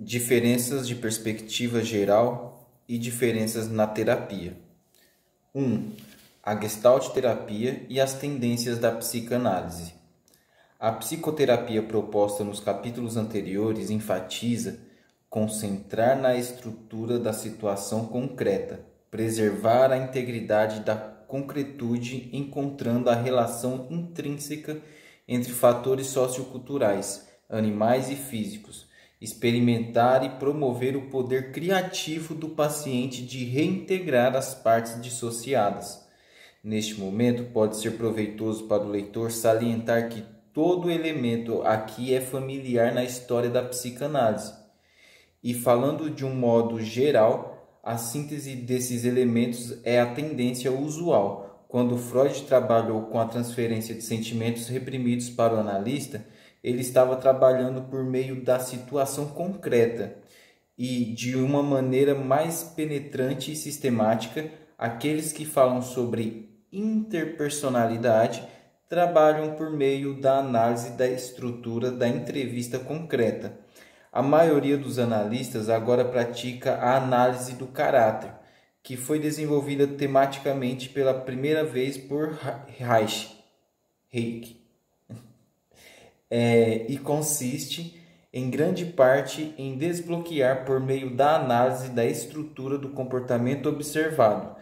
Diferenças de perspectiva geral e diferenças na terapia. 1. A Gestalt terapia e as tendências da psicanálise. A psicoterapia proposta nos capítulos anteriores enfatiza concentrar na estrutura da situação concreta, preservar a integridade da concretude encontrando a relação intrínseca entre fatores socioculturais, animais e físicos, experimentar e promover o poder criativo do paciente de reintegrar as partes dissociadas. Neste momento, pode ser proveitoso para o leitor salientar que todo elemento aqui é familiar na história da psicanálise. E falando de um modo geral, a síntese desses elementos é a tendência usual. Quando Freud trabalhou com a transferência de sentimentos reprimidos para o analista, ele estava trabalhando por meio da situação concreta e, de uma maneira mais penetrante e sistemática, aqueles que falam sobre interpersonalidade trabalham por meio da análise da estrutura da entrevista concreta. A maioria dos analistas agora pratica a análise do caráter, que foi desenvolvida tematicamente pela primeira vez por Reich. E consiste, em grande parte, em desbloquear por meio da análise da estrutura do comportamento observado.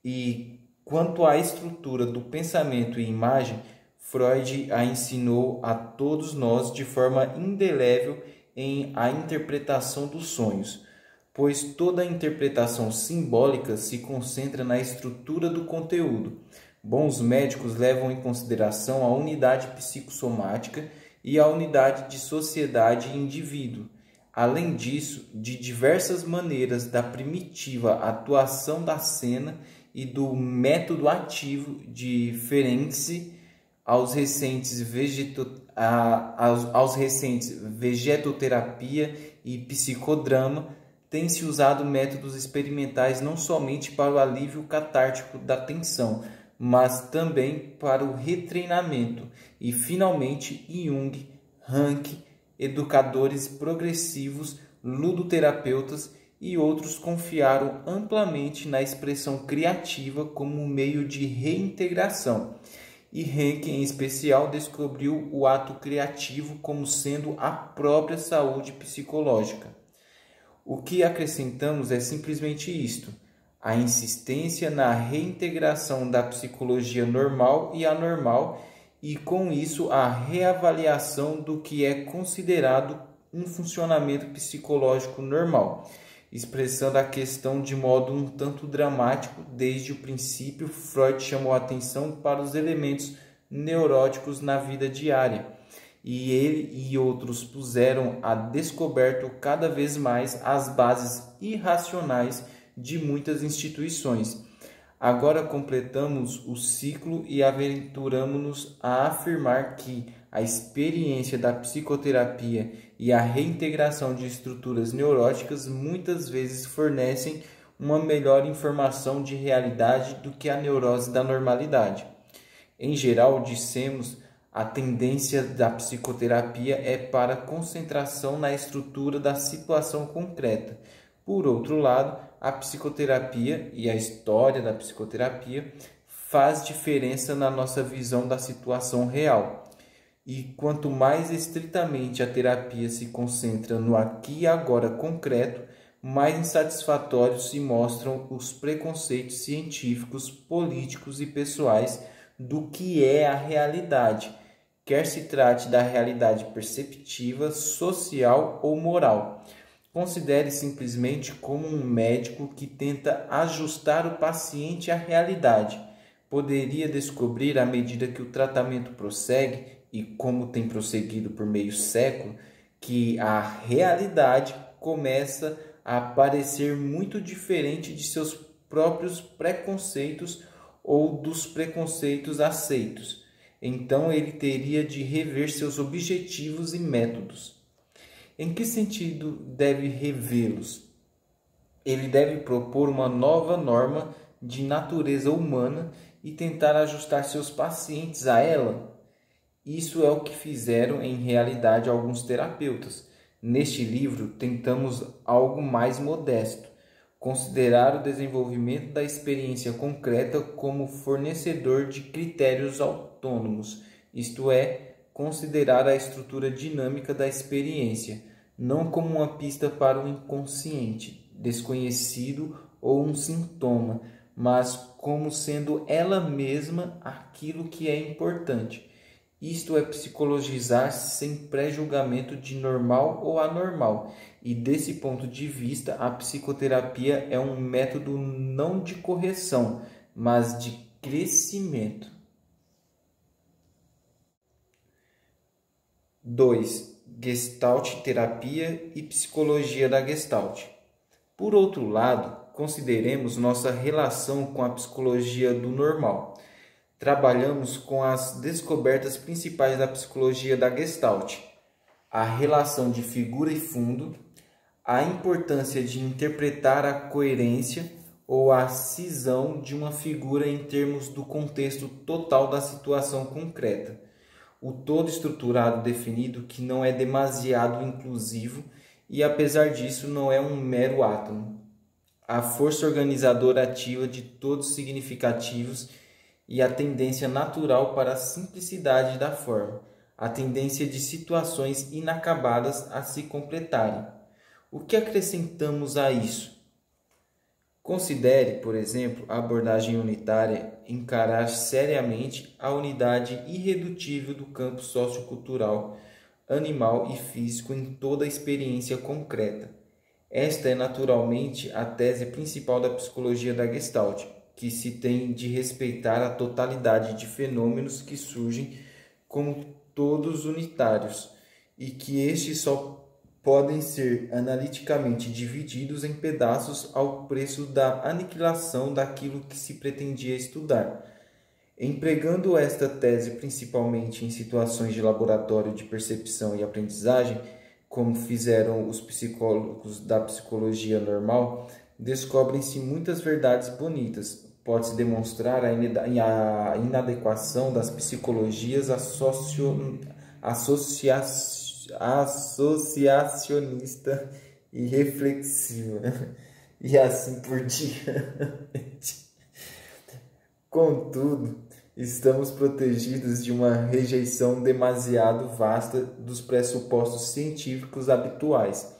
E quanto à estrutura do pensamento e imagem, Freud a ensinou a todos nós de forma indelével em A Interpretação dos Sonhos, pois toda a interpretação simbólica se concentra na estrutura do conteúdo. Bons médicos levam em consideração a unidade psicossomática e a unidade de sociedade e indivíduo. Além disso, de diversas maneiras da primitiva atuação da cena e do método ativo de Ferenczi aos recentes vegetoterapia e psicodrama, tem-se usado métodos experimentais não somente para o alívio catártico da tensão, mas também para o retreinamento. E, finalmente, Jung, Rank, educadores progressivos, ludoterapeutas e outros confiaram amplamente na expressão criativa como um meio de reintegração. E Rank, em especial, descobriu o ato criativo como sendo a própria saúde psicológica. O que acrescentamos é simplesmente isto: a insistência na reintegração da psicologia normal e anormal e, com isso, a reavaliação do que é considerado um funcionamento psicológico normal, expressando a questão de modo um tanto dramático. Desde o princípio, Freud chamou a atenção para os elementos neuróticos na vida diária, e ele e outros puseram a descoberto cada vez mais as bases irracionais de muitas instituições. Agora completamos o ciclo e aventuramos-nos a afirmar que a experiência da psicoterapia e a reintegração de estruturas neuróticas muitas vezes fornecem uma melhor informação de realidade do que a neurose da normalidade. Em geral, dissemos, a tendência da psicoterapia é para concentração na estrutura da situação concreta. Por outro lado, a psicoterapia e a história da psicoterapia faz diferença na nossa visão da situação real. E quanto mais estritamente a terapia se concentra no aqui e agora concreto, mais insatisfatórios se mostram os preconceitos científicos, políticos e pessoais do que é a realidade, quer se trate da realidade perceptiva, social ou moral. Considere simplesmente como um médico que tenta ajustar o paciente à realidade. Poderia descobrir, à medida que o tratamento prossegue, e como tem prosseguido por meio século, que a realidade começa a parecer muito diferente de seus próprios preconceitos ou dos preconceitos aceitos. Então ele teria de rever seus objetivos e métodos. Em que sentido deve revê-los? Ele deve propor uma nova norma de natureza humana e tentar ajustar seus pacientes a ela. Isso é o que fizeram em realidade alguns terapeutas. Neste livro, tentamos algo mais modesto, considerar o desenvolvimento da experiência concreta como fornecedor de critérios autônomos, isto é, considerar a estrutura dinâmica da experiência, não como uma pista para o inconsciente, desconhecido ou um sintoma, mas como sendo ela mesma aquilo que é importante. Isto é psicologizar sem pré-julgamento de normal ou anormal, e desse ponto de vista, a psicoterapia é um método não de correção, mas de crescimento. 2. Gestalt terapia e psicologia da Gestalt. Por outro lado, consideremos nossa relação com a psicologia do normal. Trabalhamos com as descobertas principais da psicologia da Gestalt, a relação de figura e fundo, a importância de interpretar a coerência ou a cisão de uma figura em termos do contexto total da situação concreta, o todo estruturado definido que não é demasiado inclusivo e, apesar disso, não é um mero átomo, a força organizadora ativa de todos significativos e a tendência natural para a simplicidade da forma, a tendência de situações inacabadas a se completarem. O que acrescentamos a isso? Considere, por exemplo, a abordagem unitária encarar seriamente a unidade irredutível do campo sociocultural, animal e físico em toda a experiência concreta. Esta é naturalmente a tese principal da psicologia da Gestalt, que se tem de respeitar a totalidade de fenômenos que surgem como todos unitários e que estes só podem ser analiticamente divididos em pedaços ao preço da aniquilação daquilo que se pretendia estudar. Empregando esta tese principalmente em situações de laboratório de percepção e aprendizagem, como fizeram os psicólogos da psicologia normal, descobrem-se muitas verdades bonitas. Pode-se demonstrar a inadequação das psicologias associacionista e reflexiva, e assim por diante. Contudo, estamos protegidos de uma rejeição demasiado vasta dos pressupostos científicos habituais,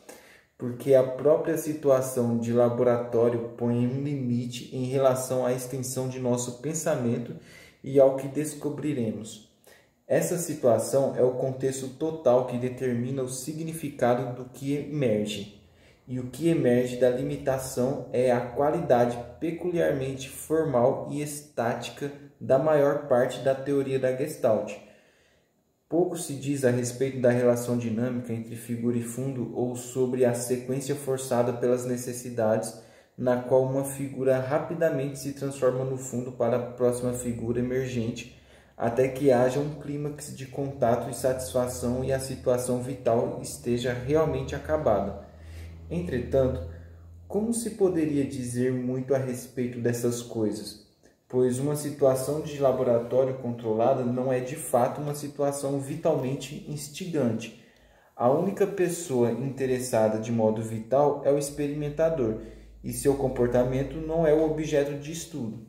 porque a própria situação de laboratório põe um limite em relação à extensão de nosso pensamento e ao que descobriremos. Essa situação é o contexto total que determina o significado do que emerge, e o que emerge da limitação é a qualidade peculiarmente formal e estática da maior parte da teoria da Gestalt. Pouco se diz a respeito da relação dinâmica entre figura e fundo ou sobre a sequência forçada pelas necessidades, na qual uma figura rapidamente se transforma no fundo para a próxima figura emergente, até que haja um clímax de contato e satisfação e a situação vital esteja realmente acabada. Entretanto, como se poderia dizer muito a respeito dessas coisas? Pois uma situação de laboratório controlada não é de fato uma situação vitalmente instigante. A única pessoa interessada de modo vital é o experimentador, e seu comportamento não é o objeto de estudo.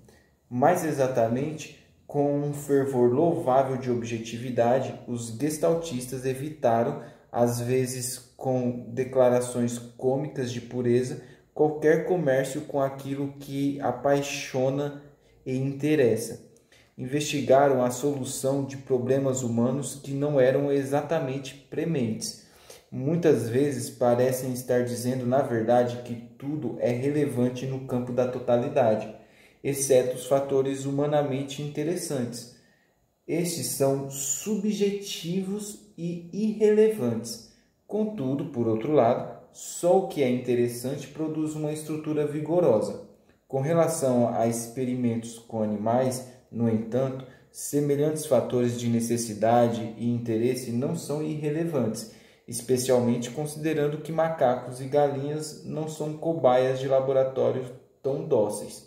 Mais exatamente, com um fervor louvável de objetividade, os gestaltistas evitaram, às vezes com declarações cômicas de pureza, qualquer comércio com aquilo que apaixona e interessa. Investigaram a solução de problemas humanos que não eram exatamente prementes. Muitas vezes parecem estar dizendo, na verdade, que tudo é relevante no campo da totalidade, exceto os fatores humanamente interessantes. Estes são subjetivos e irrelevantes. Contudo, por outro lado, só o que é interessante produz uma estrutura vigorosa. Com relação a experimentos com animais, no entanto, semelhantes fatores de necessidade e interesse não são irrelevantes, especialmente considerando que macacos e galinhas não são cobaias de laboratório tão dóceis.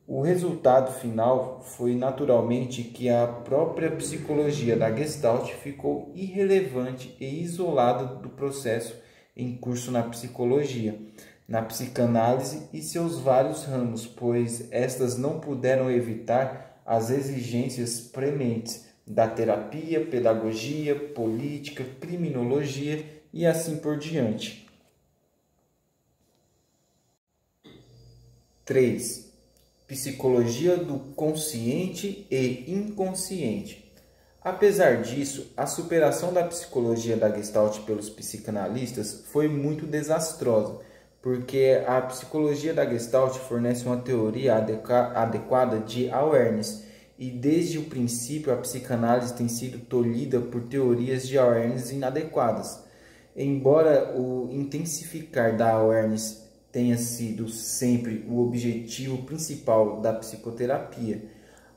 O resultado final foi naturalmente que a própria psicologia da Gestalt ficou irrelevante e isolada do processo em curso na psicologia, na psicanálise e seus vários ramos, pois estas não puderam evitar as exigências prementes da terapia, pedagogia, política, criminologia e assim por diante. 3. Psicologia do consciente e inconsciente. Apesar disso, a superação da psicologia da Gestalt pelos psicanalistas foi muito desastrosa, porque a psicologia da Gestalt fornece uma teoria adequada de awareness, e desde o princípio a psicanálise tem sido tolhida por teorias de awareness inadequadas. Embora o intensificar da awareness tenha sido sempre o objetivo principal da psicoterapia,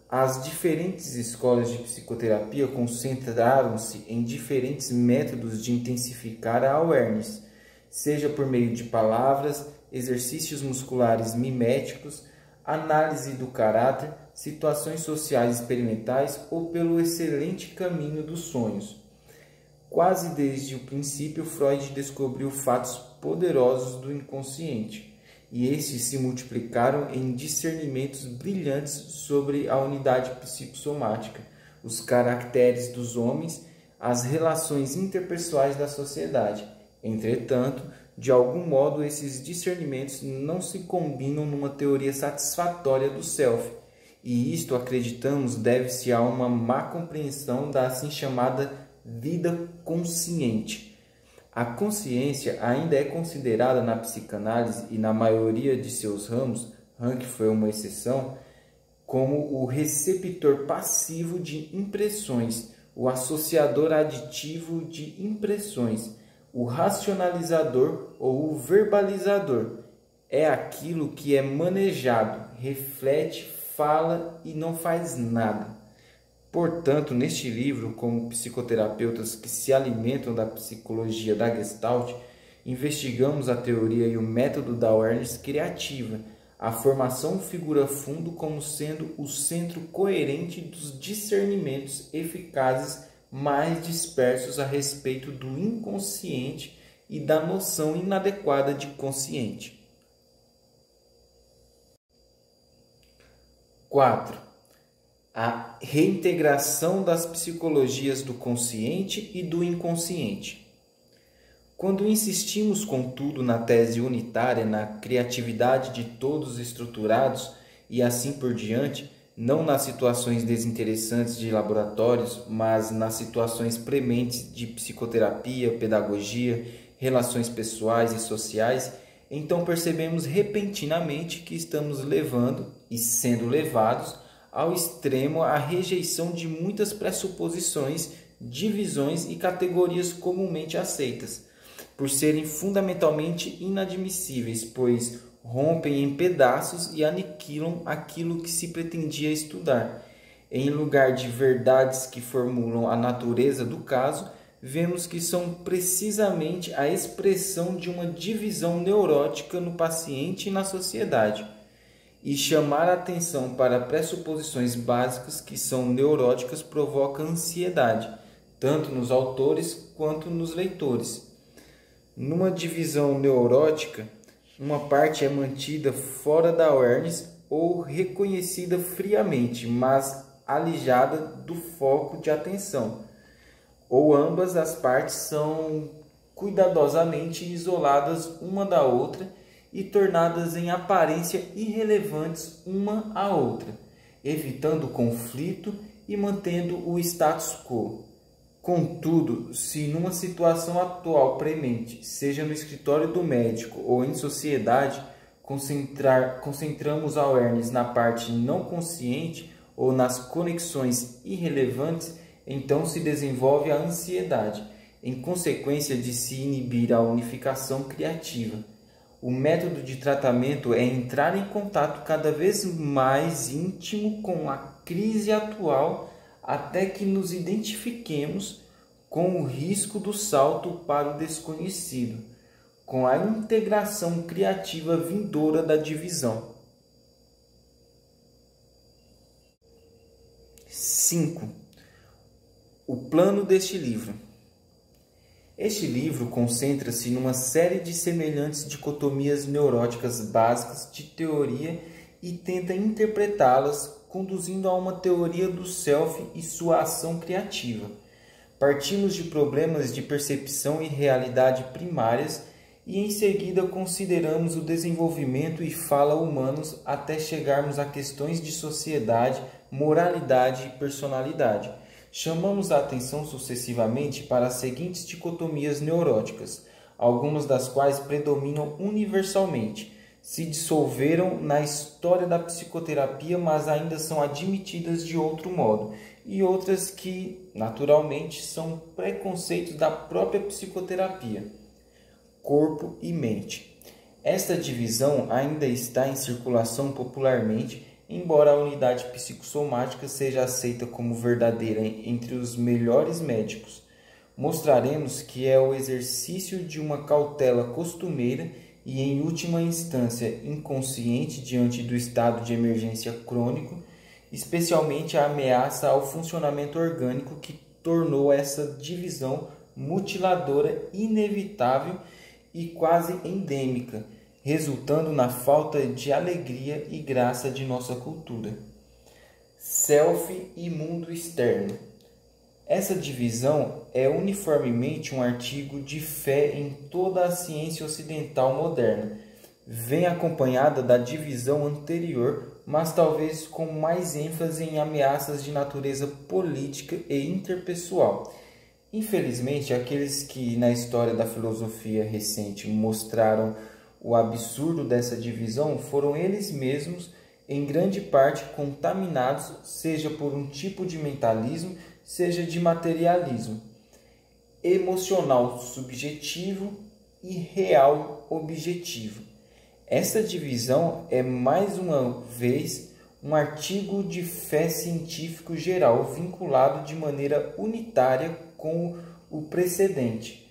as diferentes escolas de psicoterapia concentraram-se em diferentes métodos de intensificar a awareness, seja por meio de palavras, exercícios musculares miméticos, análise do caráter, situações sociais experimentais ou pelo excelente caminho dos sonhos. Quase desde o princípio, Freud descobriu fatos poderosos do inconsciente, e estes se multiplicaram em discernimentos brilhantes sobre a unidade psicossomática, os caracteres dos homens, as relações interpessoais da sociedade. Entretanto, de algum modo, esses discernimentos não se combinam numa teoria satisfatória do self, e isto, acreditamos, deve-se a uma má compreensão da assim chamada vida consciente. A consciência ainda é considerada na psicanálise e na maioria de seus ramos, Rank foi uma exceção, como o receptor passivo de impressões, o associador aditivo de impressões, o racionalizador ou o verbalizador. É aquilo que é manejado, reflete, fala e não faz nada. Portanto, neste livro, como psicoterapeutas que se alimentam da psicologia da Gestalt, investigamos a teoria e o método da awareness criativa. A formação figura fundo como sendo o centro coerente dos discernimentos eficazes mais dispersos a respeito do inconsciente e da noção inadequada de consciente. 4. A reintegração das psicologias do consciente e do inconsciente. Quando insistimos, contudo, na tese unitária, na criatividade de todos estruturados e assim por diante, não nas situações desinteressantes de laboratórios, mas nas situações prementes de psicoterapia, pedagogia, relações pessoais e sociais, então percebemos repentinamente que estamos levando e sendo levados ao extremo a rejeição de muitas pressuposições, divisões e categorias comumente aceitas, por serem fundamentalmente inadmissíveis, pois rompem em pedaços e aniquilam aquilo que se pretendia estudar. Em lugar de verdades que formulam a natureza do caso, vemos que são precisamente a expressão de uma divisão neurótica no paciente e na sociedade. E chamar a atenção para pressuposições básicas que são neuróticas provoca ansiedade, tanto nos autores quanto nos leitores. Numa divisão neurótica, uma parte é mantida fora da awareness ou reconhecida friamente, mas alijada do foco de atenção, ou ambas as partes são cuidadosamente isoladas uma da outra e tornadas em aparência irrelevantes uma à outra, evitando o conflito e mantendo o status quo. Contudo, se numa situação atual premente, seja no escritório do médico ou em sociedade, concentramos a awareness na parte não consciente ou nas conexões irrelevantes, então se desenvolve a ansiedade, em consequência de se inibir a unificação criativa. O método de tratamento é entrar em contato cada vez mais íntimo com a crise atual até que nos identifiquemos com o risco do salto para o desconhecido, com a integração criativa vindoura da divisão. 5. O plano deste livro. Este livro concentra-se numa série de semelhantes dicotomias neuróticas básicas de teoria e tenta interpretá-las, conduzindo a uma teoria do self e sua ação criativa. Partimos de problemas de percepção e realidade primárias e em seguida consideramos o desenvolvimento e fala humanos até chegarmos a questões de sociedade, moralidade e personalidade. Chamamos a atenção sucessivamente para as seguintes dicotomias neuróticas, algumas das quais predominam universalmente, se dissolveram na história da psicoterapia, mas ainda são admitidas de outro modo, e outras que, naturalmente, são preconceitos da própria psicoterapia. Corpo e mente. Esta divisão ainda está em circulação popularmente, embora a unidade psicossomática seja aceita como verdadeira entre os melhores médicos. Mostraremos que é o exercício de uma cautela costumeira e, em última instância, inconsciente diante do estado de emergência crônico, especialmente a ameaça ao funcionamento orgânico que tornou essa divisão mutiladora inevitável e quase endêmica, resultando na falta de alegria e graça de nossa cultura. Self e mundo externo. Essa divisão é uniformemente um artigo de fé em toda a ciência ocidental moderna. Vem acompanhada da divisão anterior, mas talvez com mais ênfase em ameaças de natureza política e interpessoal. Infelizmente, aqueles que na história da filosofia recente mostraram o absurdo dessa divisão foram eles mesmos, em grande parte, contaminados, seja por um tipo de mentalismo, seja de materialismo, emocional subjetivo e real objetivo. Essa divisão é, mais uma vez, um artigo de fé científico geral vinculado de maneira unitária com o precedente.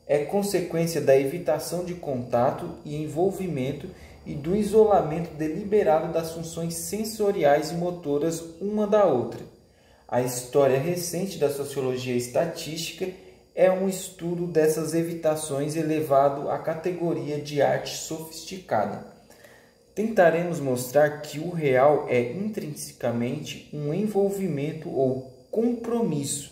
É consequência da evitação de contato e envolvimento e do isolamento deliberado das funções sensoriais e motoras uma da outra. A história recente da sociologia estatística é um estudo dessas evitações elevado à categoria de arte sofisticada. Tentaremos mostrar que o real é intrinsecamente um envolvimento ou compromisso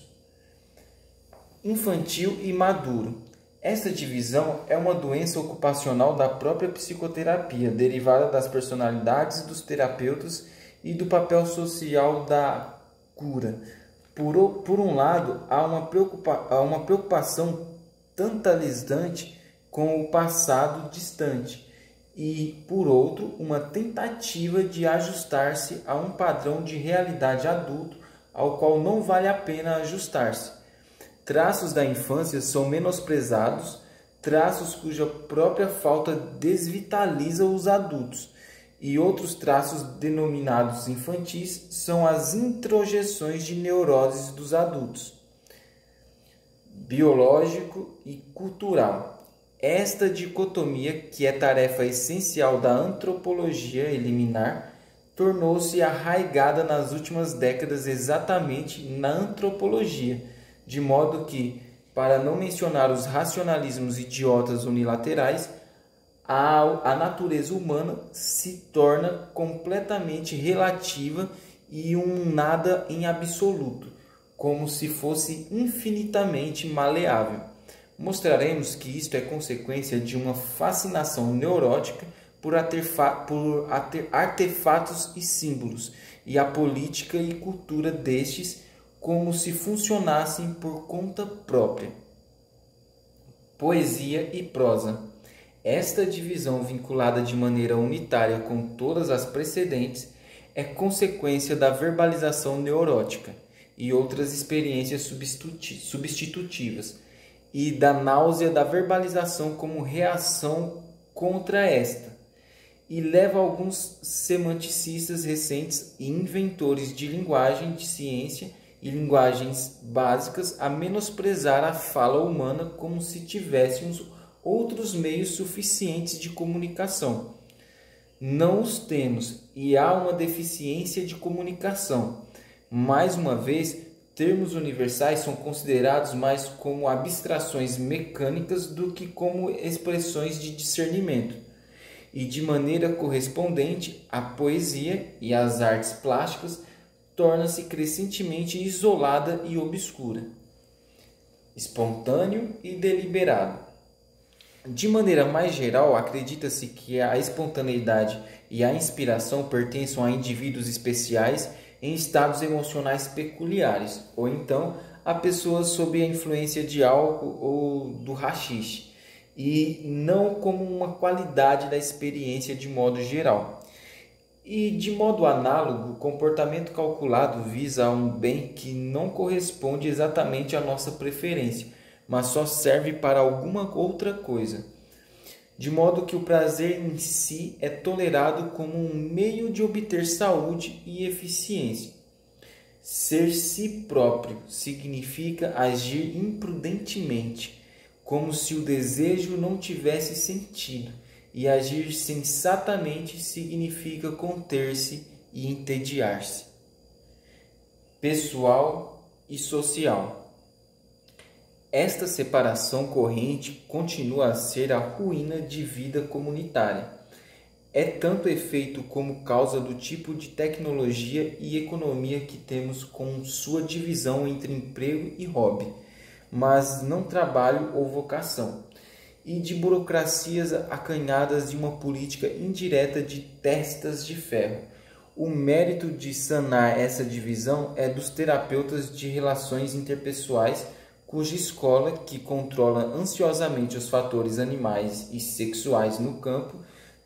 infantil e maduro. Essa divisão é uma doença ocupacional da própria psicoterapia, derivada das personalidades dos terapeutas e do papel social da cura. Por um lado, há uma preocupação tantalizante com o passado distante e, por outro, uma tentativa de ajustar-se a um padrão de realidade adulto ao qual não vale a pena ajustar-se. Traços da infância são menosprezados, traços cuja própria falta desvitaliza os adultos, e outros traços denominados infantis são as introjeções de neuroses dos adultos. Biológico e cultural. Esta dicotomia, que é tarefa essencial da antropologia eliminar, tornou-se arraigada nas últimas décadas exatamente na antropologia, de modo que, para não mencionar os racionalismos idiotas unilaterais, a natureza humana se torna completamente relativa e um nada em absoluto, como se fosse infinitamente maleável. Mostraremos que isto é consequência de uma fascinação neurótica por artefatos e símbolos, e a política e cultura destes como se funcionassem por conta própria. Poesia e prosa. Esta divisão, vinculada de maneira unitária com todas as precedentes, é consequência da verbalização neurótica e outras experiências substitutivas, e da náusea da verbalização como reação contra esta, e leva alguns semanticistas recentes e inventores de linguagem de ciência e linguagens básicas a menosprezar a fala humana como se tivéssemos outros meios suficientes de comunicação. Não os temos, e há uma deficiência de comunicação. Mais uma vez, termos universais são considerados mais como abstrações mecânicas do que como expressões de discernimento. E de maneira correspondente, a poesia e as artes plásticas torna-se crescentemente isolada e obscura, espontâneo e deliberado. De maneira mais geral, acredita-se que a espontaneidade e a inspiração pertençam a indivíduos especiais em estados emocionais peculiares, ou então a pessoas sob a influência de álcool ou do haxixe, e não como uma qualidade da experiência de modo geral. E de modo análogo, o comportamento calculado visa a um bem que não corresponde exatamente à nossa preferência, mas só serve para alguma outra coisa. De modo que o prazer em si é tolerado como um meio de obter saúde e eficiência. Ser si próprio significa agir imprudentemente, como se o desejo não tivesse sentido, e agir sensatamente significa conter-se e entediar-se. Pessoal e social. Esta separação corrente continua a ser a ruína de vida comunitária. É tanto efeito como causa do tipo de tecnologia e economia que temos com sua divisão entre emprego e hobby, mas não trabalho ou vocação, e de burocracias acanhadas de uma política indireta de testas de ferro. O mérito de sanar essa divisão é dos terapeutas de relações interpessoais, cuja escola, que controla ansiosamente os fatores animais e sexuais no campo,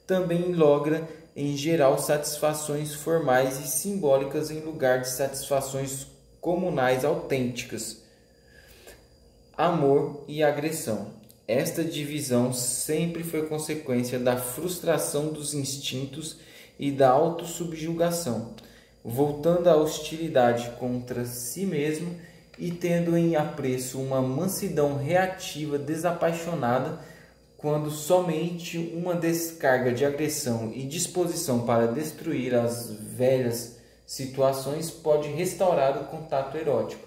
também logra, em geral, satisfações formais e simbólicas em lugar de satisfações comunais autênticas. Amor e agressão. Esta divisão sempre foi consequência da frustração dos instintos e da autossubjugação, voltando à hostilidade contra si mesmo e tendo em apreço uma mansidão reativa desapaixonada, quando somente uma descarga de agressão e disposição para destruir as velhas situações pode restaurar o contato erótico.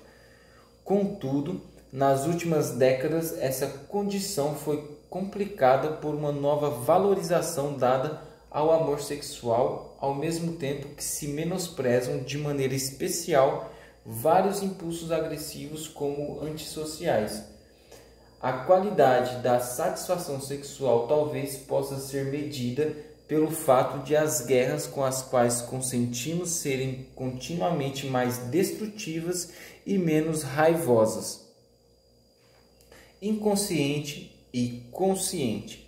Contudo, nas últimas décadas, essa condição foi complicada por uma nova valorização dada ao amor sexual, ao mesmo tempo que se menosprezam de maneira especial vários impulsos agressivos como antissociais. A qualidade da satisfação sexual talvez possa ser medida pelo fato de as guerras com as quais consentimos serem continuamente mais destrutivas e menos raivosas. Inconsciente e consciente.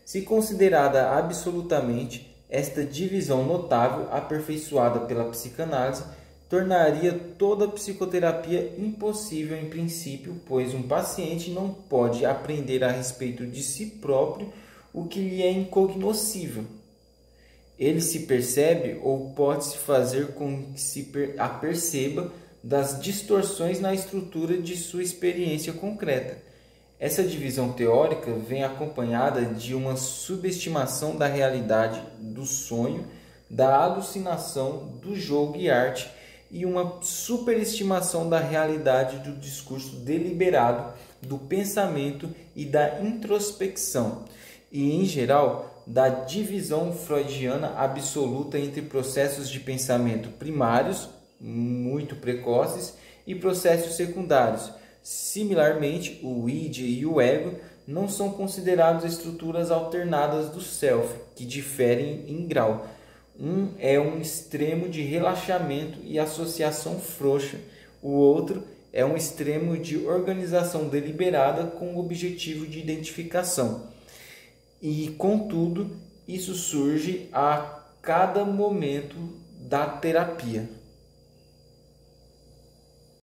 Se considerada absolutamente, esta divisão notável, aperfeiçoada pela psicanálise, tornaria toda psicoterapia impossível em princípio, pois um paciente não pode aprender a respeito de si próprio o que lhe é incognoscível. Ele se percebe ou pode-se fazer com que se aperceba das distorções na estrutura de sua experiência concreta. Essa divisão teórica vem acompanhada de uma subestimação da realidade, do sonho, da alucinação, do jogo e arte, e uma superestimação da realidade do discurso deliberado, do pensamento e da introspecção, e, em geral, da divisão freudiana absoluta entre processos de pensamento primários, muito precoces, e processos secundários. Similarmente, o id e o ego não são considerados estruturas alternadas do self, que diferem em grau. Um é um extremo de relaxamento e associação frouxa, o outro é um extremo de organização deliberada com o objetivo de identificação. E, contudo, isso surge a cada momento da terapia.